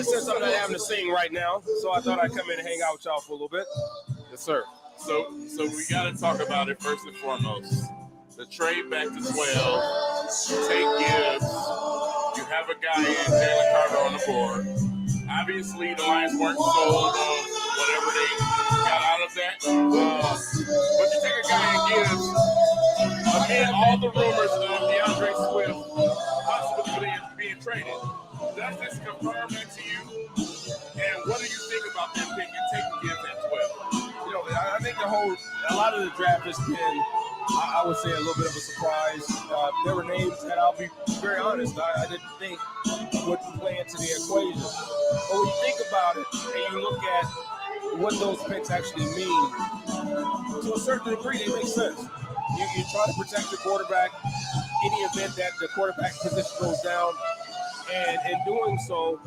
since I'm not having to sing right now, so I thought I'd come in and hang out with y'all for a little bit. Yes, sir. So we got to talk about it first and foremost. The trade back to 12, take Gibbs. You have a guy in Jalen Carter on the board. Obviously, the Lions weren't sold on whatever they got out of that. But you take a guy in Gibbs, amid all the rumors of DeAndre Swift possibly being traded. Does this confirm that to you? And what do you think about them picking taking Gibbs at 12? You know, I think a lot of the draft has been, I would say, a little bit of a surprise. There were names that, I'll be very honest, I didn't think would play into the equation. But when you think about it and you look at what those picks actually mean, to a certain degree, they make sense. You try to protect the quarterback any event that the quarterback position goes down. And in doing so,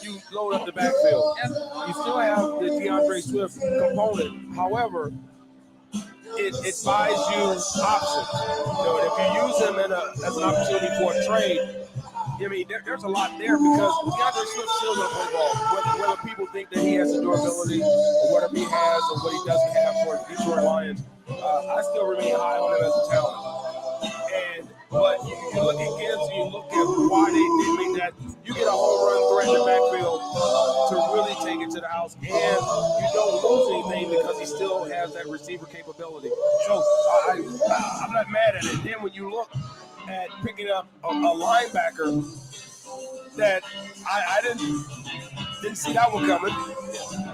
you load up the backfield. You still have the DeAndre Swift component. However, it buys you options. You know, if you use him as an opportunity for a trade, I mean, there's a lot there because DeAndre Swift still going to play ball. Whether people think that he has the durability or whatever he has or what he doesn't have for the Detroit Lions, I still remain high on him as a talent. But you look at Gibbs and you look at why they make that. You get a home run threat in the backfield to really take it to the house, and you don't lose anything because he still has that receiver capability. So I'm not mad at it. Then when you look at picking up a linebacker that I didn't see that one coming,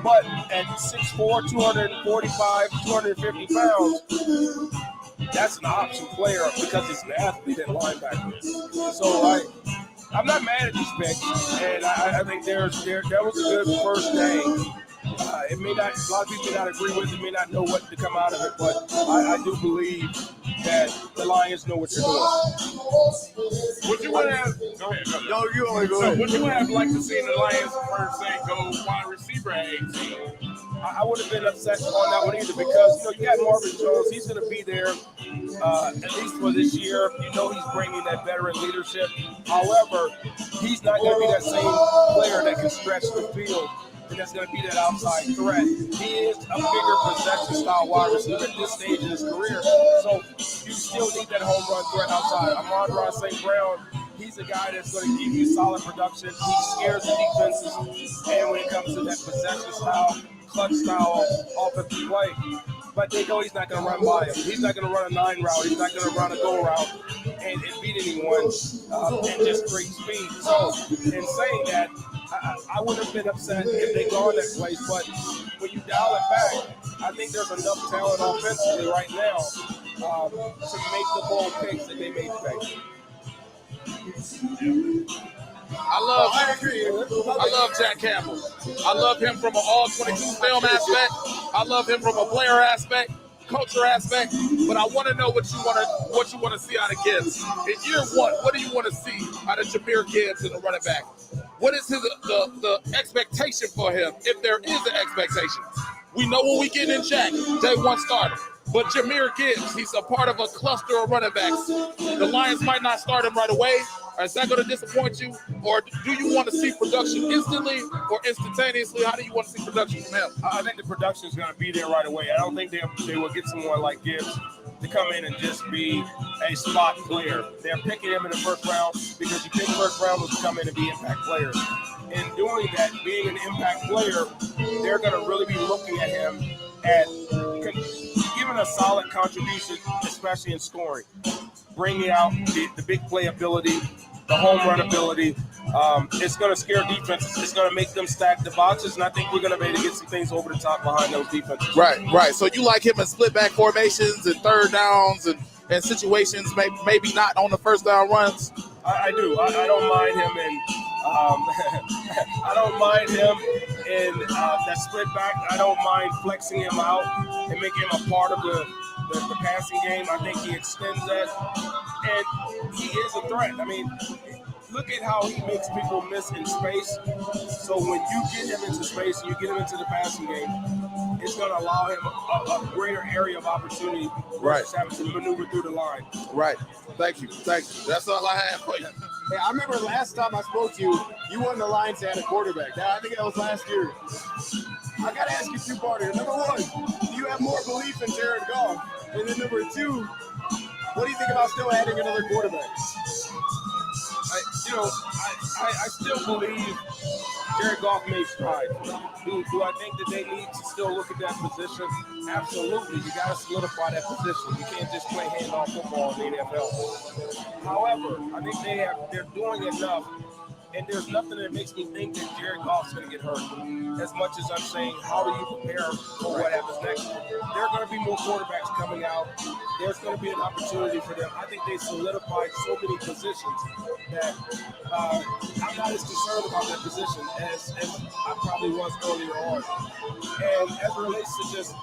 but at 6'4", 245, 250 pounds, that's an option player because he's an athlete at linebacker. So I'm not mad at this pick, and I think that was a good first day. It may not, a lot of people may not agree with it, may not know what to come out of it, but I do believe that the Lions know what they're doing. Would you have? Go ahead. No, you only go ahead. Would you have liked to see the Lions per se go wide receiver at 18? I would have been upset on that one either because you got Marvin Jones. He's going to be there at least for this year. You know he's bringing that veteran leadership. However, he's not going to be that same player that can stretch the field and that's going to be that outside threat. He is a bigger possession style wide receiver at this stage in his career. So you still need that home run threat outside. Amon-Ra St. Brown, he's a guy that's going to give you solid production. He scares the defenses. And when it comes to that possession style, clutch style offensive play, but they know he's not going to run by him. He's not going to run a 9 route. He's not going to run a go route and beat anyone and just create speed. So in saying that, I wouldn't have been upset if they gone that place, but when you dial it back, I think there's enough talent offensively right now to make the bold picks that they made today. I love Jack Campbell. I love him from an all-22 film aspect. I love him from a player aspect, culture aspect. But I want to know what you want to see out of Gibbs in year one. What do you want to see out of Jahmyr Gibbs in the running back? What is the expectation for him, if there is an expectation? We know what we get in Jack, day one starter. But Jahmyr Gibbs, he's a part of a cluster of running backs. The Lions might not start him right away. Is that going to disappoint you? Or do you want to see production instantly or instantaneously? How do you want to see production from him? I think the production is going to be there right away. I don't think they will get someone like Gibbs to come in and just be a spot player. They're picking him in the first round because you pick first rounders to come in and be impact players. In doing that, being an impact player, they're going to really be looking at him at giving a solid contribution, especially in scoring, bringing out the big play ability, the home run ability. It's going to scare defenses. It's going to make them stack the boxes, and I think we're going to be able to get some things over the top behind those defenses. Right. So you like him in split back formations and third downs and situations, maybe not on the first down runs? I do. I don't mind him in I don't mind him in that split back. I don't mind flexing him out and making him a part of the passing game. I think he extends that, and he is a threat. I mean, look at how he makes people miss in space. So when you get him into space and you get him into the passing game, it's going to allow him a greater area of opportunity versus having to maneuver through the line. Right. Thank you. That's all I have for you. Hey, I remember last time I spoke to you, you won the Lions to add a quarterback. I think that was last year. I got to ask you two-parter. Number one, do you have more belief in Jared Goff? And then number two, what do you think about still adding another quarterback? I still believe Jared Goff made strides. Do I think that they need to still look at that position? Absolutely. You got to solidify that position. You can't just play handoff football in the NFL. However, I think they're doing enough, and there's nothing that makes me think that Jared Goff's going to get hurt. As much as I'm saying, how do you prepare for what happens next? There are going to be more quarterbacks coming out. There's going to be an opportunity for them. I think they solidified so many positions that I'm not as concerned about that position as I probably was earlier on. And as it relates to just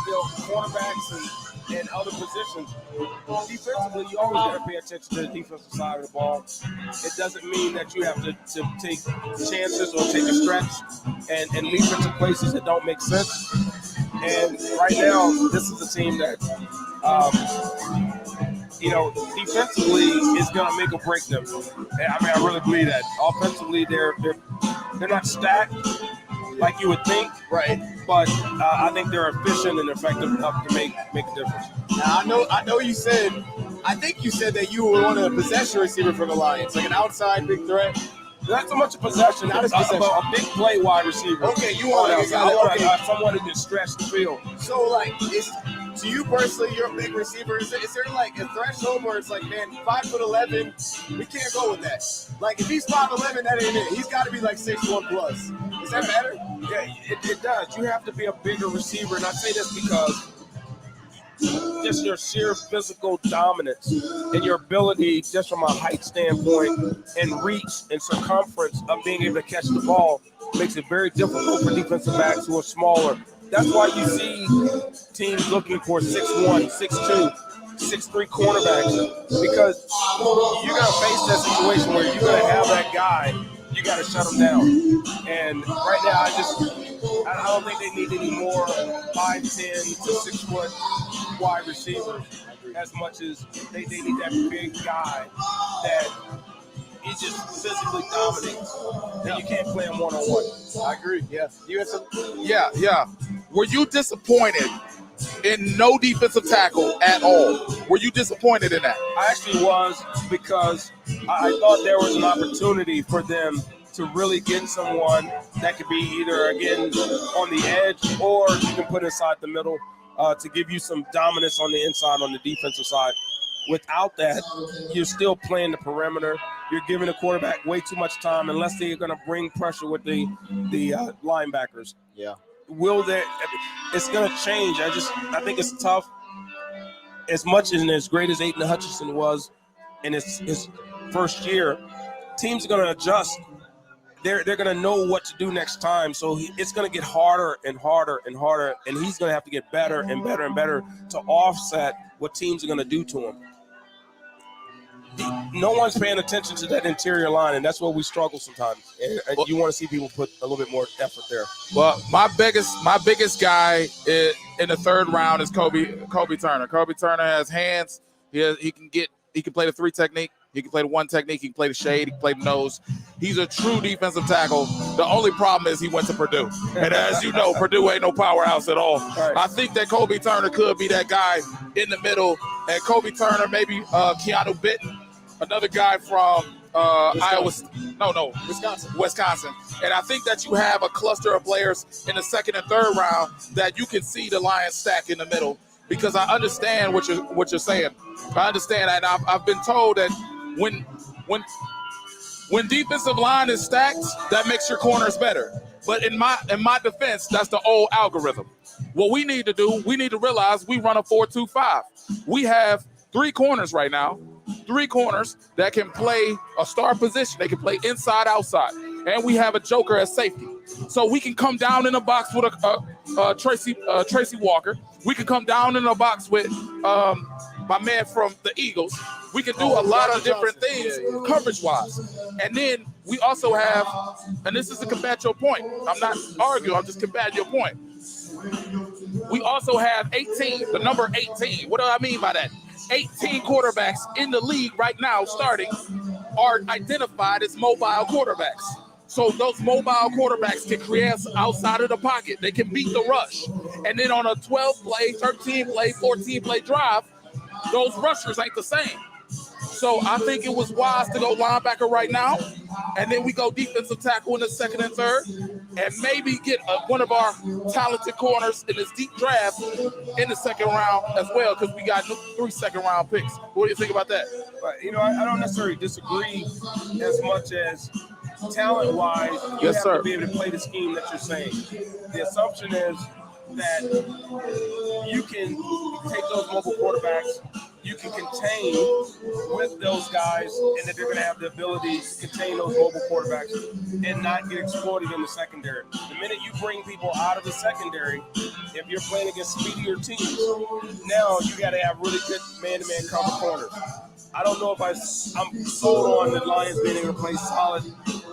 quarterbacks and other positions, defensively, you always got to pay attention to the defensive side of the ball. It doesn't mean that you have to take chances or take a stretch and leap into places that don't make sense. And right now, this is a team that, defensively is going to make or break them. I really believe that. Offensively, they're not stacked like you would think, right? But I think they're efficient and effective enough to make a difference. Now, I know you said, I think you said that you were one of the possession receiver for the Lions, like an outside big threat. Not so much a possession, not as possession. But a big play wide receiver. Okay, you want someone who can stretch the field. So, to you personally, you're a big receiver. Is there like a threshold where it's like, man, 5'11", we can't go with that. Like, if he's 5'11", that ain't it. He's got to be like 6'1" plus. Does that matter? Yeah, it does. You have to be a bigger receiver, and I say this because just your sheer physical dominance and your ability just from a height standpoint and reach and circumference of being able to catch the ball makes it very difficult for defensive backs who are smaller. That's why you see teams looking for 6'1", 6'2", 6'3" cornerbacks, because you're going to face that situation where you're going to have that guy, you got to shut him down. And right now, I don't think they need any more 5'10" to 6 foot wide receivers as much as they need that big guy that he just physically dominates. And you can't play him one-on-one. I agree, yeah. You had some? Yeah. Were you disappointed in no defensive tackle at all? Were you disappointed in that? I actually was, because I thought there was an opportunity for them to really get someone that could be either, again, on the edge or you can put inside the middle to give you some dominance on the inside on the defensive side. Without that, you're still playing the perimeter. You're giving the quarterback way too much time unless they're going to bring pressure with the linebackers. Yeah. It's going to change. I think it's tough. As much and as great as Aiden Hutchinson was in his first year, teams are going to adjust. They're going to know what to do next time. So it's going to get harder and harder and harder, and he's going to have to get better and better and better to offset what teams are going to do to him. No one's paying attention to that interior line, and that's where we struggle sometimes. And you want to see people put a little bit more effort there. Well, my biggest guy in the third round is Kobe Turner. Kobe Turner has hands. He can play the 3 technique. He can play the 1 technique. He can play the shade. He can play the nose. He's a true defensive tackle. The only problem is he went to Purdue. And as you know, Purdue ain't no powerhouse at all. Right. I think that Kobe Turner could be that guy in the middle. And Kobe Turner, maybe Keanu Bitton, another guy from Wisconsin. And I think that you have a cluster of players in the second and third round that you can see the Lions stack in the middle. Because I understand what you're saying. I understand, and I've been told that when defensive line is stacked, that makes your corners better. But in my defense, that's the old algorithm. What we need to do, we need to realize we run a 4-2-5. We have 3 corners right now, 3 corners that can play a star position. They can play inside, outside, and we have a joker as safety. So we can come down in the box with Tracy Walker. We can come down in the box with my man from the Eagles. We can do a lot of different things coverage-wise. And then we also have, and this is to combat your point. I'm not arguing. I'm just combating your point. We also have 18, the number 18. What do I mean by that? 18 quarterbacks in the league right now starting are identified as mobile quarterbacks. So those mobile quarterbacks can create outside of the pocket. They can beat the rush. And then on a 12-play, 13-play, 14-play drive, those rushers ain't the same. So I think it was wise to go linebacker right now, and then we go defensive tackle in the second and third, and maybe get one of our talented corners in this deep draft in the second round as well, because we got 3 second-round picks. What do you think about that? You know, I don't necessarily disagree as much as talent-wise, you have to be able to play the scheme that you're saying. The assumption is that you can take those mobile quarterbacks, you can contain with those guys, and that they're going to have the ability to contain those mobile quarterbacks and not get exploited in the secondary. The minute you bring people out of the secondary, if you're playing against speedier teams, now you got to have really good man-to-man cover corners. I don't know if I'm sold on the Lions being able to play solid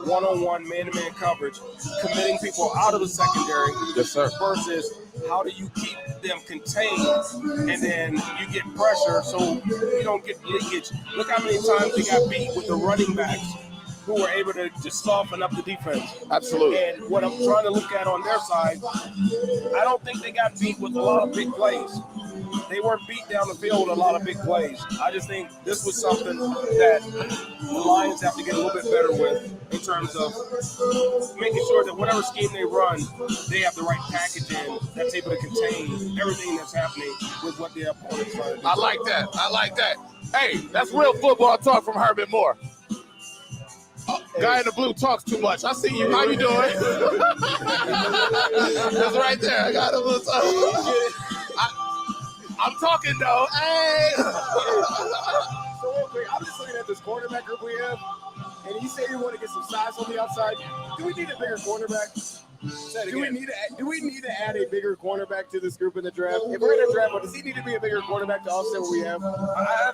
one-on-one man-to-man coverage, committing people out of the secondary versus how do you keep them contained and then you get pressure so you don't get leakage. Look how many times they got beat with the running backs who were able to just soften up the defense. Absolutely. And what I'm trying to look at on their side, I don't think they got beat with a lot of big plays. They weren't beat down the field with a lot of big plays. I just think this was something that the Lions have to get a little bit better with in terms of making sure that whatever scheme they run, they have the right package in that's able to contain everything that's happening with what their opponents trying to do. I like that. I like that. Hey, that's real football talk from Herman Moore. Guy in the blue talks too much. I see you. How you doing? That's right there. I got a little talk. I'm talking though. Hey. So real quick, I'm just looking at this cornerback group we have, and you say you want to get some size on the outside. Do we need a bigger cornerback? Do we need to add a bigger cornerback to this group in the draft? If we're in a draft, does he need to be a bigger cornerback to offset what we have?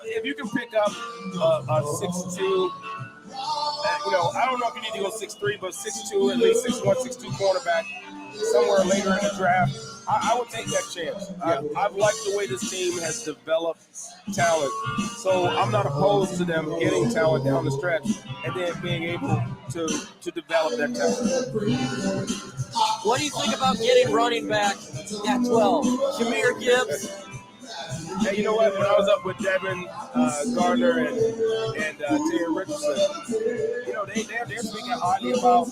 If you can pick up a 6'2", I don't know if you need to go 6'3", but 6'2", at least 6'1", 6'2" cornerback somewhere later in the draft, I would take that chance. I've liked the way this team has developed talent. So I'm not opposed to them getting talent down the stretch and then being able to develop that talent. What do you think about getting running back at 12? Jahmyr Gibbs? Hey, you know what? When I was up with Devin Gardner and Terry Richardson, they're speaking highly about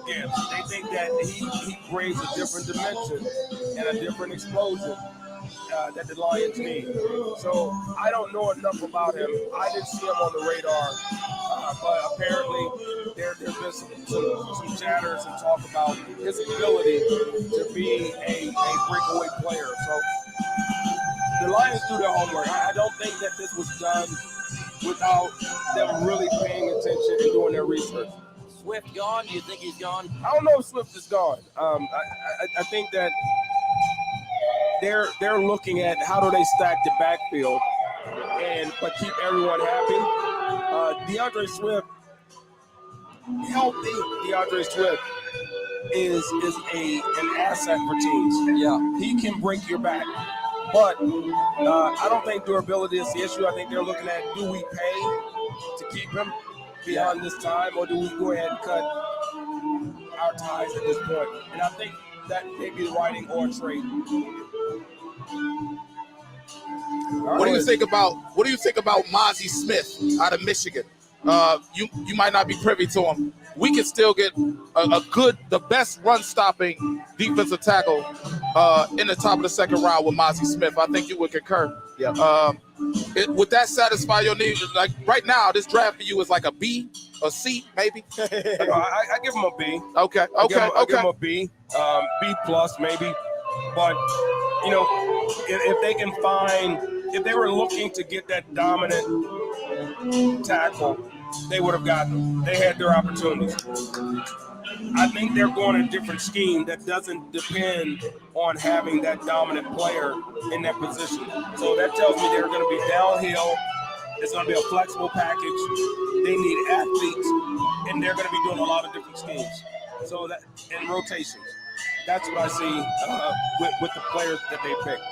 Gibbs. They think that he brings a different dimension and a different explosion that the Lions need. So I don't know enough about him. I didn't see him on the radar, but apparently there's been some chatter, some talk about his ability to be a breakaway player. So the Lions do their homework. I don't think that this was done without them really paying attention and doing their research. Swift gone? Do you think he's gone? I don't know if Swift is gone. I think that they're looking at how do they stack the backfield but keep everyone happy. DeAndre Swift, healthy DeAndre Swift is an asset for teams. Yeah. He can break your back. But I don't think durability is the issue. I think they're looking at, do we pay to keep him beyond this time, or do we go ahead and cut our ties at this point? And I think that may be the writing or trade. What do you think about Mozzie Smith out of Michigan? You might not be privy to him. We can still get the best run-stopping defensive tackle in the top of the second round with Mozzie Smith. I think you would concur. Yeah. Would that satisfy your needs? Like right now, this draft for you is like a B, a C, maybe? I give him a B. Okay. I give him a B, B plus maybe. But if they can if they were looking to get that dominant tackle, they would have gotten them. They had their opportunities. I think they're going a different scheme that doesn't depend on having that dominant player in that position. So that tells me they're going to be downhill. It's going to be a flexible package. They need athletes, and they're going to be doing a lot of different schemes. So that in rotations. that's what I see with the players that they picked.